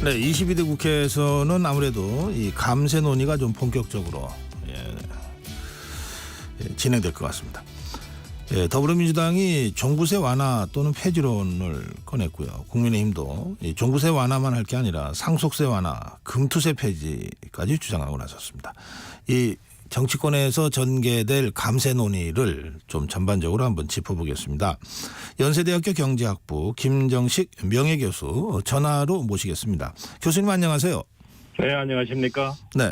네, 22대 국회에서는 아무래도 이 감세 논의가 좀 본격적으로 진행될 것 같습니다. 더불어민주당이 종부세 완화 또는 폐지론을 꺼냈고요. 국민의힘도 이 종부세 완화만 할 게 아니라 상속세 완화, 금투세 폐지까지 주장하고 나섰습니다. 이 정치권에서 전개될 감세 논의를 좀 전반적으로 한번 짚어보겠습니다. 연세대학교 경제학부 김정식 명예교수 전화로 모시겠습니다. 교수님 안녕하세요. 네, 안녕하십니까? 네.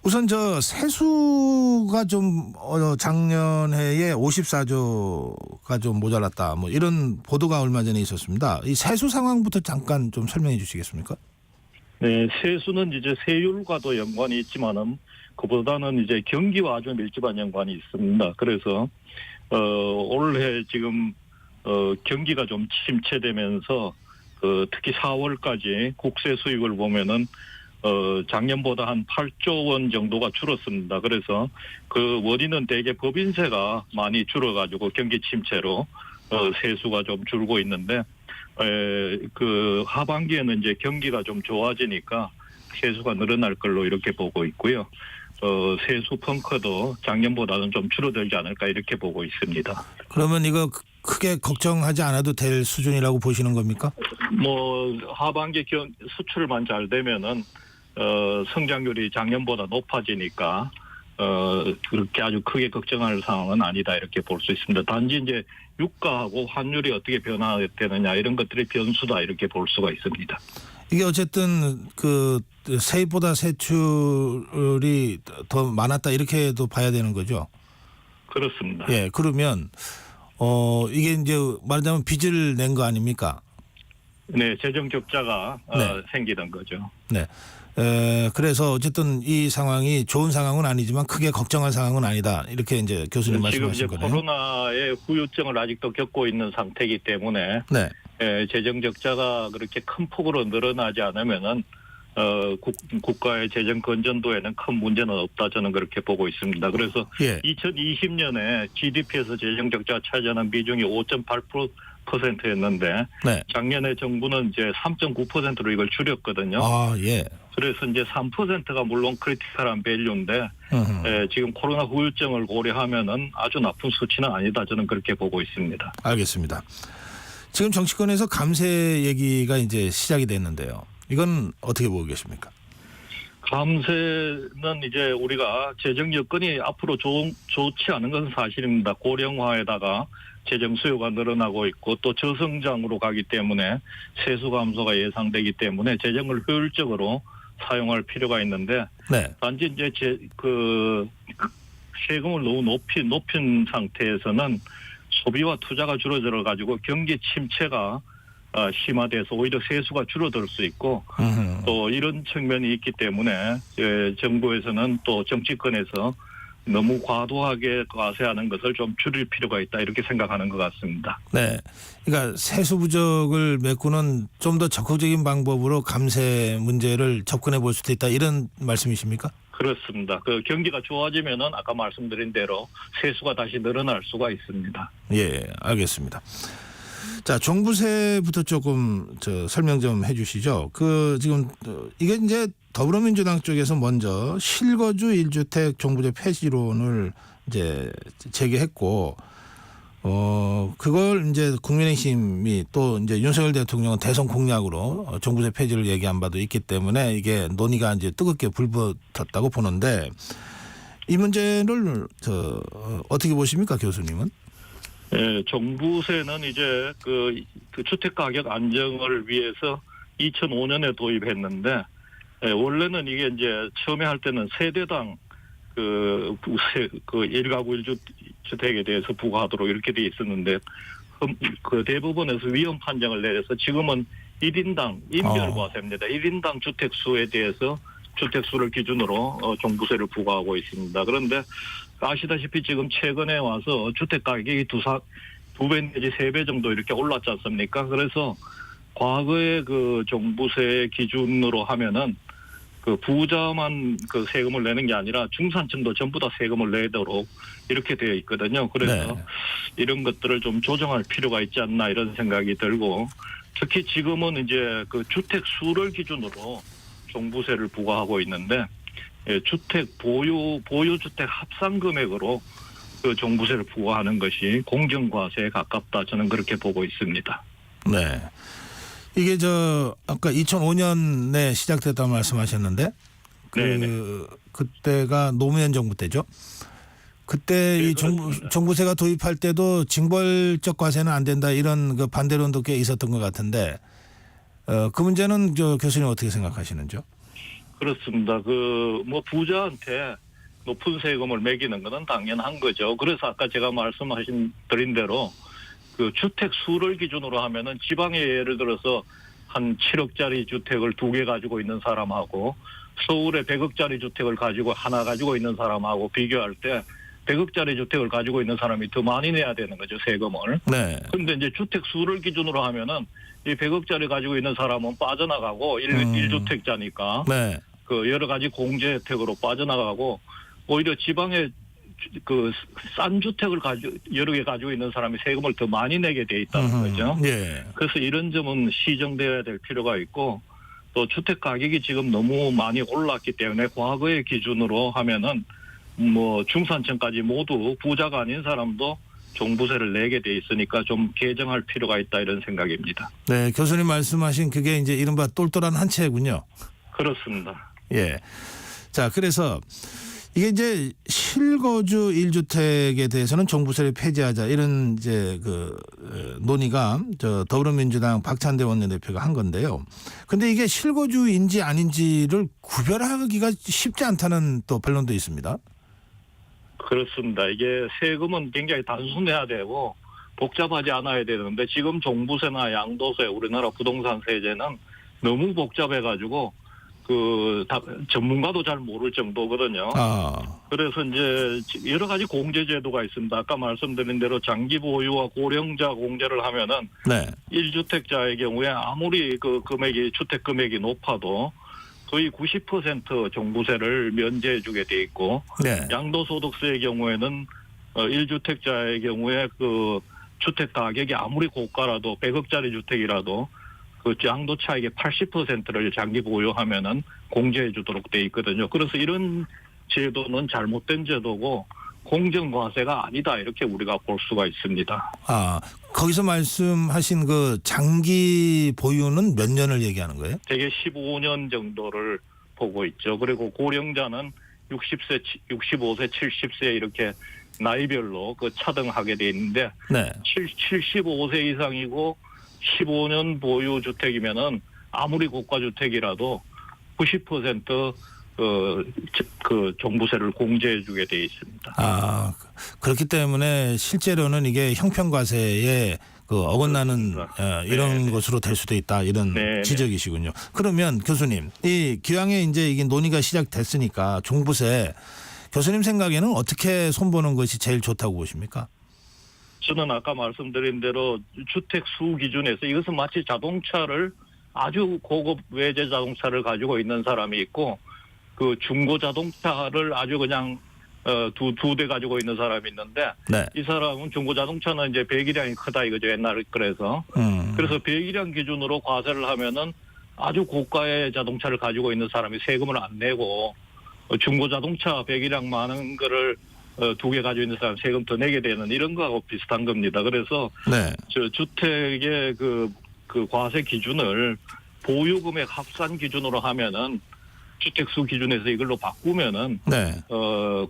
우선 저 세수가 좀 작년해에 54조가 좀 모자랐다. 뭐 이런 보도가 얼마 전에 있었습니다. 이 세수 상황부터 잠깐 좀 설명해 주시겠습니까? 네, 세수는 이제 세율과도 연관이 있지만은 그보다는 이제 경기와 아주 밀접한 연관이 있습니다. 그래서 올해 지금 경기가 좀 침체되면서 특히 4월까지 국세 수익을 보면은 작년보다 한 8조 원 정도가 줄었습니다. 그래서 그 원인은 대개 법인세가 많이 줄어가지고 경기 침체로 세수가 좀 줄고 있는데 그 하반기에는 이제 경기가 좀 좋아지니까 세수가 늘어날 걸로 이렇게 보고 있고요. 세수 펑크도 작년보다는 좀 줄어들지 않을까 이렇게 보고 있습니다. 그러면 이거 크게 걱정하지 않아도 될 수준이라고 보시는 겁니까? 뭐 하반기 수출만 잘 되면은 성장률이 작년보다 높아지니까 그렇게 아주 크게 걱정할 상황은 아니다 이렇게 볼 수 있습니다. 단지 이제 유가하고 환율이 어떻게 변화되느냐 이런 것들이 변수다 이렇게 볼 수가 있습니다. 이게 어쨌든 그 세입보다 세출이 더 많았다 이렇게도 봐야 되는 거죠. 그렇습니다. 예, 그러면 이게 이제 말하자면 빚을 낸 거 아닙니까? 네, 재정 적자가 네. 생기는 거죠. 네. 그래서 어쨌든 이 상황이 좋은 상황은 아니지만 크게 걱정할 상황은 아니다. 이렇게 이제 교수님 지금 말씀하신 이제 거네요. 코로나의 후유증을 아직도 겪고 있는 상태이기 때문에 네. 재정 적자가 그렇게 큰 폭으로 늘어나지 않으면은 국가의 재정 건전도에는 큰 문제는 없다 저는 그렇게 보고 있습니다. 그래서 2020년에 GDP에서 재정 적자가 차지하는 비중이 5.8%였는데 네. 작년에 정부는 이제 3.9%로 이걸 줄였거든요. 아, 예. 그래서 이제 3%가 물론 크리티컬한 밸류인데 지금 코로나 후유증을 고려하면은 아주 나쁜 수치는 아니다 저는 그렇게 보고 있습니다. 알겠습니다. 지금 정치권에서 감세 얘기가 이제 시작이 됐는데요. 이건 어떻게 보고 계십니까? 감세는 이제 우리가 재정 여건이 앞으로 좋지 않은 것은 사실입니다. 고령화에다가 재정 수요가 늘어나고 있고 또 저성장으로 가기 때문에 세수 감소가 예상되기 때문에 재정을 효율적으로 사용할 필요가 있는데 네. 단지 이제 세금을 너무 높인 상태에서는 소비와 투자가 줄어들어 가지고 경기 침체가 심화돼서 오히려 세수가 줄어들 수 있고 또 이런 측면이 있기 때문에 정부에서는 또 정치권에서 너무 과도하게 과세하는 것을 좀 줄일 필요가 있다 이렇게 생각하는 것 같습니다. 네, 그러니까 세수 부족을 메꾸는 좀 더 적극적인 방법으로 감세 문제를 접근해 볼 수도 있다 이런 말씀이십니까? 그렇습니다. 그 경기가 좋아지면은 아까 말씀드린 대로 세수가 다시 늘어날 수가 있습니다. 예, 알겠습니다. 자, 종부세부터 조금 설명 좀 해주시죠. 지금 이게 이제 더불어민주당 쪽에서 먼저 실거주 1주택 종부세 폐지론을 이제 제기했고, 그걸 이제 국민의힘이 또 이제 윤석열 대통령은 대선 공약으로 종부세 폐지를 얘기한 바도 있기 때문에 이게 논의가 이제 뜨겁게 불붙었다고 보는데 이 문제를 어떻게 보십니까, 교수님은? 네, 종부세는 이제 그 주택 가격 안정을 위해서 2005년에 도입했는데 원래는 이게 이제 처음에 할 때는 세대당 부세 1가구 1주택에 대해서 부과하도록 이렇게 돼 있었는데 그 대법원에서 위헌 판정을 내려서 지금은 1인당 인별과세입니다. 1인당 주택수에 대해서 주택수를 기준으로 종부세를 부과하고 있습니다. 그런데 아시다시피 지금 최근에 와서 주택 가격이 두 배 내지 3배 정도 이렇게 올랐지 않습니까? 그래서 과거의 그 종부세 기준으로 하면은 그 부자만 그 세금을 내는 게 아니라 중산층도 전부 다 세금을 내도록 이렇게 되어 있거든요. 그래서 이런 것들을 좀 조정할 필요가 있지 않나 이런 생각이 들고 특히 지금은 이제 그 주택 수를 기준으로 종부세를 부과하고 있는데 주택 보유주택 합산 금액으로 그 종부세를 부과하는 것이 공정과세에 가깝다. 저는 그렇게 보고 있습니다. 네. 이게 아까 2005년에 시작됐다고 말씀하셨는데 그때가 노무현 정부 때죠. 그때 네, 이 종부세가 도입할 때도 징벌적 과세는 안 된다 이런 그 반대론도 꽤 있었던 것 같은데 그 문제는 교수님 어떻게 생각하시는지요? 그렇습니다. 부자한테 높은 세금을 매기는 것은 당연한 거죠. 그래서 아까 제가 드린 대로 그 주택 수를 기준으로 하면은 지방에 예를 들어서 한 7억짜리 주택을 2개 가지고 있는 사람하고 서울에 100억짜리 주택을 하나 가지고 있는 사람하고 비교할 때 100억짜리 주택을 가지고 있는 사람이 더 많이 내야 되는 거죠, 세금을. 네. 그런데 이제 주택 수를 기준으로 하면은 이 100억짜리 가지고 있는 사람은 빠져나가고 1주택자니까 네. 그 여러 가지 공제 혜택으로 빠져나가고 오히려 지방에 그 싼 주택을 여러 개 가지고 있는 사람이 세금을 더 많이 내게 돼 있다는 거죠. 예. 그래서 이런 점은 시정되어야 될 필요가 있고 또 주택 가격이 지금 너무 많이 올랐기 때문에 과거의 기준으로 하면은 중산층까지 모두 부자가 아닌 사람도 종부세를 내게 돼 있으니까 좀 개정할 필요가 있다 이런 생각입니다. 네, 교수님 말씀하신 그게 이제 이른바 똘똘한 한 채군요. 그렇습니다. 예. 자, 그래서 이게 이제 실거주 1주택에 대해서는 종부세를 폐지하자 이런 이제 논의가 더불어민주당 박찬대 원내대표가 한 건데요. 근데 이게 실거주인지 아닌지를 구별하기가 쉽지 않다는 또 변론도 있습니다. 그렇습니다. 이게 세금은 굉장히 단순해야 되고 복잡하지 않아야 되는데 지금 종부세나 양도세, 우리나라 부동산 세제는 너무 복잡해가지고 전문가도 잘 모를 정도거든요. 그래서 이제 여러 가지 공제 제도가 있습니다. 아까 말씀드린 대로 장기 보유와 고령자 공제를 하면은 네. 1주택자의 경우에 아무리 주택 금액이 높아도 거의 90% 종부세를 면제해주게 돼 있고, 네. 양도소득세의 경우에는 1주택자의 경우에 그 주택 가격이 아무리 고가라도 100억짜리 주택이라도 그 양도 차익의 80%를 장기 보유하면은 공제해주도록 돼 있거든요. 그래서 이런 제도는 잘못된 제도고 공정과세가 아니다 이렇게 우리가 볼 수가 있습니다. 거기서 말씀하신 그 장기 보유는 몇 년을 얘기하는 거예요? 대개 15년 정도를 보고 있죠. 그리고 고령자는 60세, 65세, 70세 이렇게 나이별로 차등하게 돼 있는데 네. 75세 이상이고 15년 보유 주택이면은 아무리 고가 주택이라도 90% 종부세를 공제해주게 돼 있습니다. 그렇기 때문에 실제로는 이게 형평과세에 어긋나는 이런 것으로 될 수도 있다 이런 지적이시군요. 그러면 교수님, 이 기왕에 이제 이게 논의가 시작됐으니까 종부세 교수님 생각에는 어떻게 손보는 것이 제일 좋다고 보십니까? 저는 아까 말씀드린 대로 주택 수 기준에서 이것은 마치 자동차를 아주 고급 외제 자동차를 가지고 있는 사람이 있고 그 중고 자동차를 아주 그냥 두 대 가지고 있는 사람이 있는데 네. 이 사람은 중고 자동차는 이제 배기량이 크다 이거죠. 옛날에 그래서 배기량 기준으로 과세를 하면은 아주 고가의 자동차를 가지고 있는 사람이 세금을 안 내고 중고 자동차 배기량 많은 거를 2개 가지고 있는 사람 세금 더 내게 되는 이런 거하고 비슷한 겁니다. 그래서 주택의 그 과세 기준을 보유금액 합산 기준으로 하면은 주택수 기준에서 이걸로 바꾸면은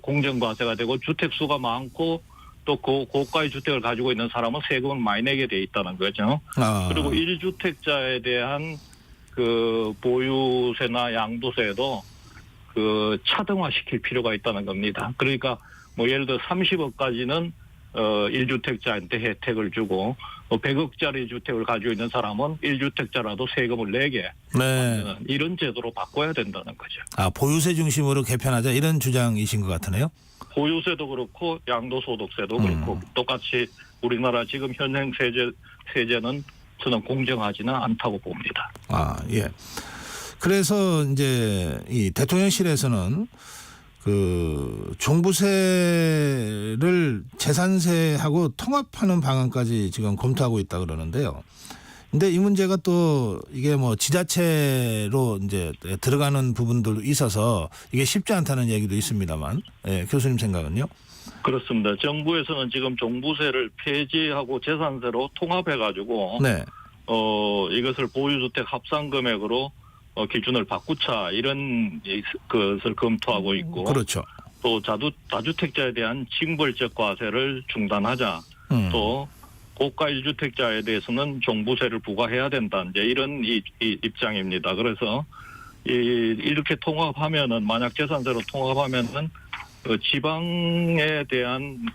공정과세가 되고 주택수가 많고 또 고가의 주택을 가지고 있는 사람은 세금을 많이 내게 돼 있다는 거죠. 그리고 1주택자에 대한 그 보유세나 양도세도 차등화시킬 필요가 있다는 겁니다. 그러니까 예를 들어 30억까지는 1주택자한테 혜택을 주고 100억짜리 주택을 가지고 있는 사람은 1주택자라도 세금을 내게 이런 제도로 바꿔야 된다는 거죠. 보유세 중심으로 개편하자 이런 주장이신 것 같으네요. 보유세도 그렇고 양도소득세도 그렇고 똑같이 우리나라 지금 현행 세제는 저는 공정하지는 않다고 봅니다. 예. 그래서 이제 이 대통령실에서는 그 종부세를 재산세하고 통합하는 방안까지 지금 검토하고 있다 그러는데요. 근데 이 문제가 또 이게 뭐 지자체로 이제 들어가는 부분도 있어서 이게 쉽지 않다는 얘기도 있습니다만, 예, 교수님 생각은요? 그렇습니다. 정부에서는 지금 종부세를 폐지하고 재산세로 통합해가지고 네. 이것을 보유주택 합산 금액으로 기준을 바꾸자 이런 것을 검토하고 있고, 그렇죠. 또 다주택자에 대한 징벌적 과세를 중단하자, 또 고가 1주택자에 대해서는 종부세를 부과해야 된다, 이제 이런 이 입장입니다. 그래서 이렇게 통합하면은, 만약 재산세로 통합하면은 지방에 대한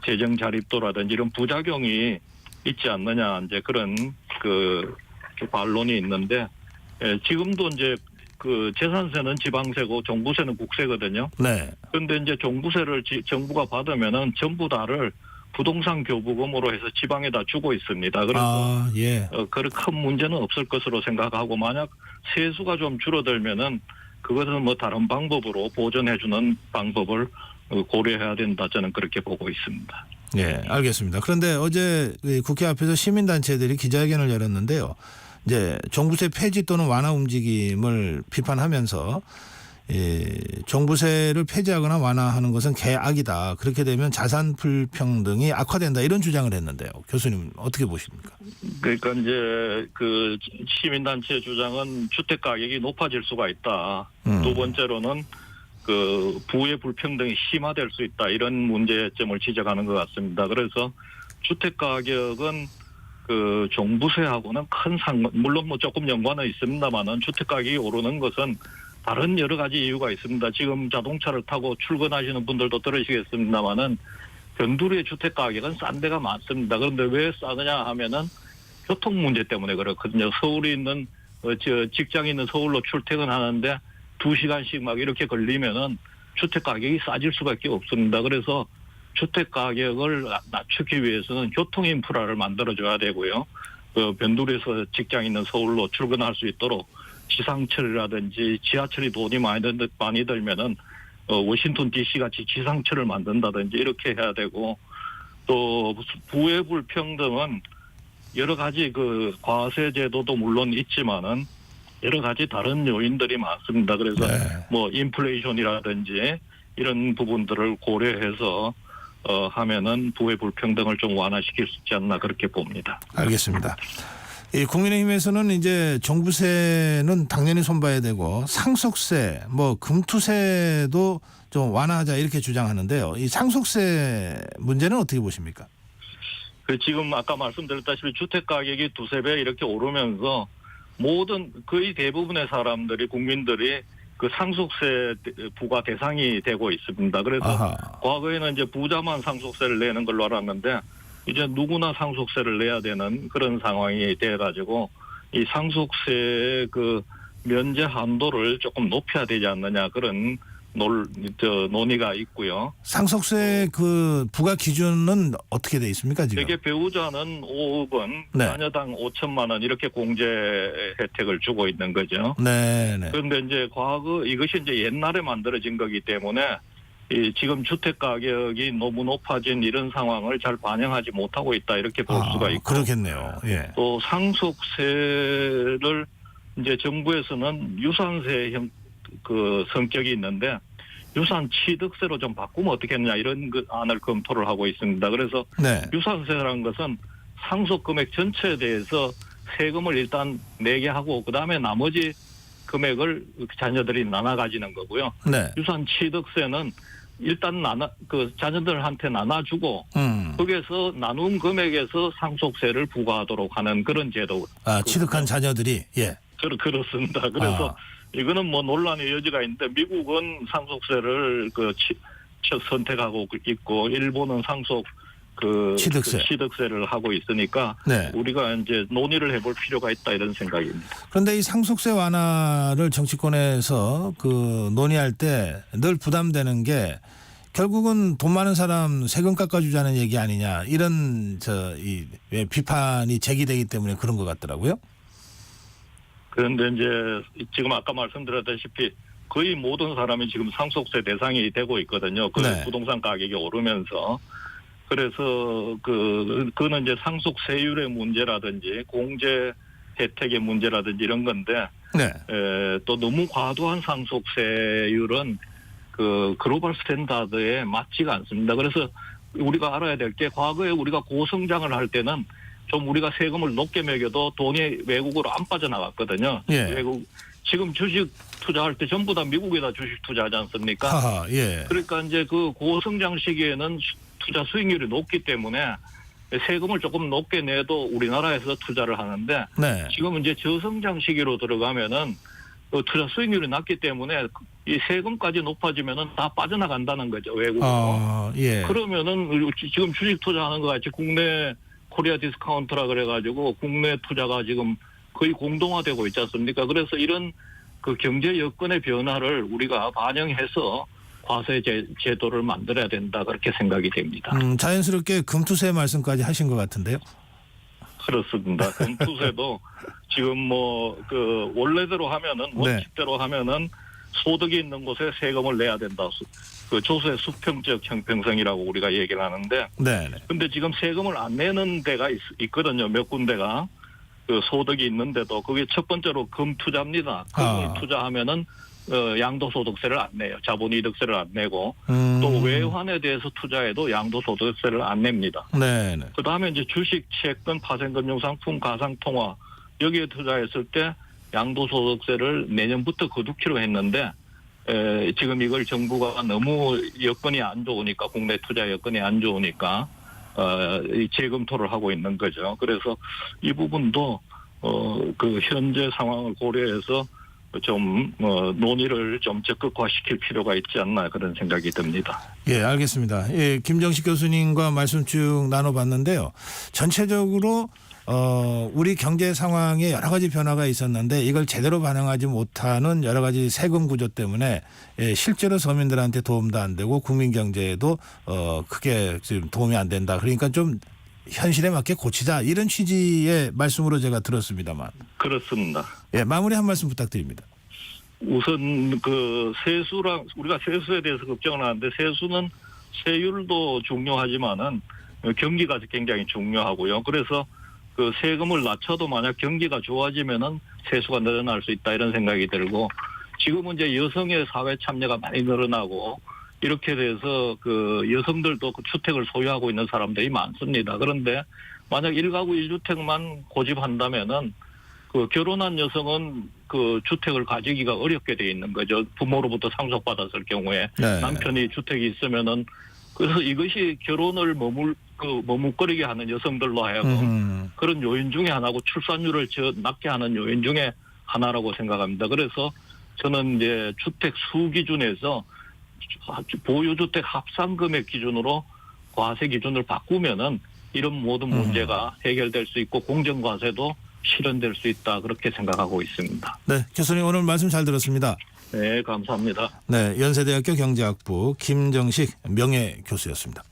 재정 자립도라든지 이런 부작용이 있지 않느냐, 이제 그런 반론이 있는데, 지금도 이제 재산세는 지방세고 종부세는 국세거든요. 네. 그런데 이제 종부세를 정부가 받으면은 전부 다를 부동산 교부금으로 해서 지방에다 주고 있습니다. 그래서 예. 그런 큰 문제는 없을 것으로 생각하고, 만약 세수가 좀 줄어들면은 그것은 뭐 다른 방법으로 보전해주는 방법을 고려해야 된다, 저는 그렇게 보고 있습니다. 예, 알겠습니다. 그런데 어제 국회 앞에서 시민단체들이 기자회견을 열었는데요. 이제 종부세 폐지 또는 완화 움직임을 비판하면서 종부세를 폐지하거나 완화하는 것은 개악이다. 그렇게 되면 자산 불평등이 악화된다. 이런 주장을 했는데요. 교수님 어떻게 보십니까? 그러니까 이제 시민단체 주장은 주택 가격이 높아질 수가 있다. 두 번째로는 부의 불평등이 심화될 수 있다, 이런 문제점을 지적하는 것 같습니다. 그래서 주택 가격은 종부세하고는 물론 뭐 조금 연관은 있습니다만은, 주택 가격이 오르는 것은 다른 여러 가지 이유가 있습니다. 지금 자동차를 타고 출근하시는 분들도 들으시겠습니다만은, 변두리의 주택 가격은 싼 데가 많습니다. 그런데 왜 싸느냐 하면은 교통 문제 때문에 그렇거든요. 서울에 있는 직장에 있는 서울로 출퇴근하는데 2시간씩 막 이렇게 걸리면은 주택 가격이 싸질 수밖에 없습니다. 그래서 주택 가격을 낮추기 위해서는 교통 인프라를 만들어줘야 되고요. 변두리에서 직장 있는 서울로 출근할 수 있도록 지상철이라든지 지하철이 돈이 많이 들면은 워싱턴 DC 같이 지상철을 만든다든지 이렇게 해야 되고, 또 부의 불평등은 여러 가지 과세 제도도 물론 있지만은 여러 가지 다른 요인들이 많습니다. 그래서 뭐 인플레이션이라든지 이런 부분들을 고려해서 하면은 부의 불평등을 좀 완화시킬 수 있지 않나, 그렇게 봅니다. 알겠습니다. 국민의힘에서는 이제 종부세는 당연히 손봐야 되고 상속세, 뭐 금투세도 좀 완화하자 이렇게 주장하는데요. 이 상속세 문제는 어떻게 보십니까? 지금 아까 말씀드렸다시피 주택 가격이 두세 배 이렇게 오르면서 거의 대부분의 사람들이, 국민들이 상속세 부과 대상이 되고 있습니다. 그래서 과거에는 이제 부자만 상속세를 내는 걸로 알았는데, 이제 누구나 상속세를 내야 되는 그런 상황이 돼가지고 이 상속세 면제 한도를 조금 높여야 되지 않느냐, 그런 논의가 있고요. 상속세 부과 기준은 어떻게 돼 있습니까, 지금? 대개 배우자는 5억 원, 네. 자녀당 5천만 원 이렇게 공제 혜택을 주고 있는 거죠. 네. 그런데 이제 이것이 이제 옛날에 만들어진 거기 때문에 지금 주택 가격이 너무 높아진 이런 상황을 잘 반영하지 못하고 있다, 이렇게 볼 수가 있고. 그렇겠네요. 예. 또 상속세를 이제 정부에서는 유산세 성격이 있는데 유산 취득세로 좀 바꾸면 어떻겠느냐, 이런 안을 검토를 하고 있습니다. 그래서 유산세라는 것은 상속 금액 전체에 대해서 세금을 일단 내게 하고 그다음에 나머지 금액을 자녀들이 나눠 가지는 거고요. 유산 취득세는 일단 자녀들한테 나눠주고 거기에서 나눈 금액에서 상속세를 부과하도록 하는 그런 제도. 취득한 자녀들이 그렇습니다. 그래서 이거는 뭐 논란의 여지가 있는데, 미국은 상속세를 선택하고 있고, 일본은 취득세를 하고 있으니까 우리가 이제 논의를 해볼 필요가 있다, 이런 생각입니다. 그런데 이 상속세 완화를 정치권에서 논의할 때 늘 부담되는 게, 결국은 돈 많은 사람 세금 깎아주자는 얘기 아니냐, 이런 비판이 제기되기 때문에 그런 것 같더라고요. 그런데 이제 지금 아까 말씀드렸다시피 거의 모든 사람이 지금 상속세 대상이 되고 있거든요. 부동산 가격이 오르면서. 그래서 그거는 이제 상속세율의 문제라든지 공제 혜택의 문제라든지 이런 건데 네. 또 너무 과도한 상속세율은 그 글로벌 스탠다드에 맞지가 않습니다. 그래서 우리가 알아야 될 게 과거에 우리가 고성장을 할 때는 좀 우리가 세금을 높게 매겨도 돈이 외국으로 안 빠져나갔거든요. 예. 외국 지금 주식 투자할 때 전부 다 미국에다 주식 투자하지 않습니까? 하하, 예. 그러니까 이제 그 고성장 시기에는 투자 수익률이 높기 때문에 세금을 조금 높게 내도 우리나라에서 투자를 하는데 네. 지금은 이제 저성장 시기로 들어가면은 그 투자 수익률이 낮기 때문에 이 세금까지 높아지면은 다 빠져나간다는 거죠, 외국으로. 아, 예. 그러면은 지금 주식 투자하는 것 같이 국내 코리아 디스카운트라 그래가지고 국내 투자가 지금 거의 공동화되고 있지 않습니까? 그래서 이런 그 경제 여건의 변화를 우리가 반영해서 과세 제도를 만들어야 된다 그렇게 생각이 됩니다. 자연스럽게 금투세 말씀까지 하신 것 같은데요. 그렇습니다. 금투세도 지금 원래대로 하면은 원칙대로 하면은 소득이 있는 곳에 세금을 내야 된다. 그 조세 수평적 형평성이라고 우리가 얘기를 하는데, 네. 근데 지금 세금을 안 내는 데가 있거든요. 몇 군데가 그 소득이 있는데도 그게 첫 번째로 금투자입니다. 금을 투자하면은 양도소득세를 안 내요. 자본이득세를 안 내고 또 외환에 대해서 투자해도 양도소득세를 안 냅니다. 네. 그다음에 이제 주식, 채권, 파생금융상품, 가상통화 여기에 투자했을 때 양도소득세를 내년부터 거두기로 했는데 지금 이걸 정부가 너무 여건이 안 좋으니까 국내 투자 여건이 안 좋으니까 재검토를 하고 있는 거죠. 그래서 이 부분도 그 현재 상황을 고려해서 좀 논의를 좀 적극화시킬 필요가 있지 않나 그런 생각이 듭니다. 예, 알겠습니다. 예, 김정식 교수님과 말씀 쭉 나눠봤는데요. 전체적으로 우리 경제 상황에 여러 가지 변화가 있었는데 이걸 제대로 반영하지 못하는 여러 가지 세금 구조 때문에 실제로 서민들한테 도움도 안 되고 국민 경제에도 크게 지금 도움이 안 된다. 그러니까 좀 현실에 맞게 고치자 이런 취지의 말씀으로 제가 들었습니다만. 그렇습니다. 예, 마무리 한 말씀 부탁드립니다. 우선 그 세수랑 우리가 세수에 대해서 걱정을 하는데 세수는 세율도 중요하지만은 경기가 굉장히 중요하고요. 그래서 그 세금을 낮춰도 만약 경기가 좋아지면은 세수가 늘어날 수 있다 이런 생각이 들고 지금은 이제 여성의 사회 참여가 많이 늘어나고 이렇게 돼서 그 여성들도 그 주택을 소유하고 있는 사람들이 많습니다. 그런데 만약 1가구 1주택만 고집한다면은 그 결혼한 여성은 그 주택을 가지기가 어렵게 돼 있는 거죠. 부모로부터 상속받았을 경우에 네. 남편이 주택이 있으면은 그래서 이것이 결혼을 머뭇거리게 하는 여성들로 하여금 그런 요인 중에 하나고 출산율을 낮게 하는 요인 중에 하나라고 생각합니다. 그래서 저는 이제 주택 수 기준에서 보유주택 합산금액 기준으로 과세 기준을 바꾸면은 이런 모든 문제가 해결될 수 있고 공정과세도 실현될 수 있다 그렇게 생각하고 있습니다. 네, 교수님 오늘 말씀 잘 들었습니다. 네, 감사합니다. 네, 연세대학교 경제학부 김정식 명예교수였습니다.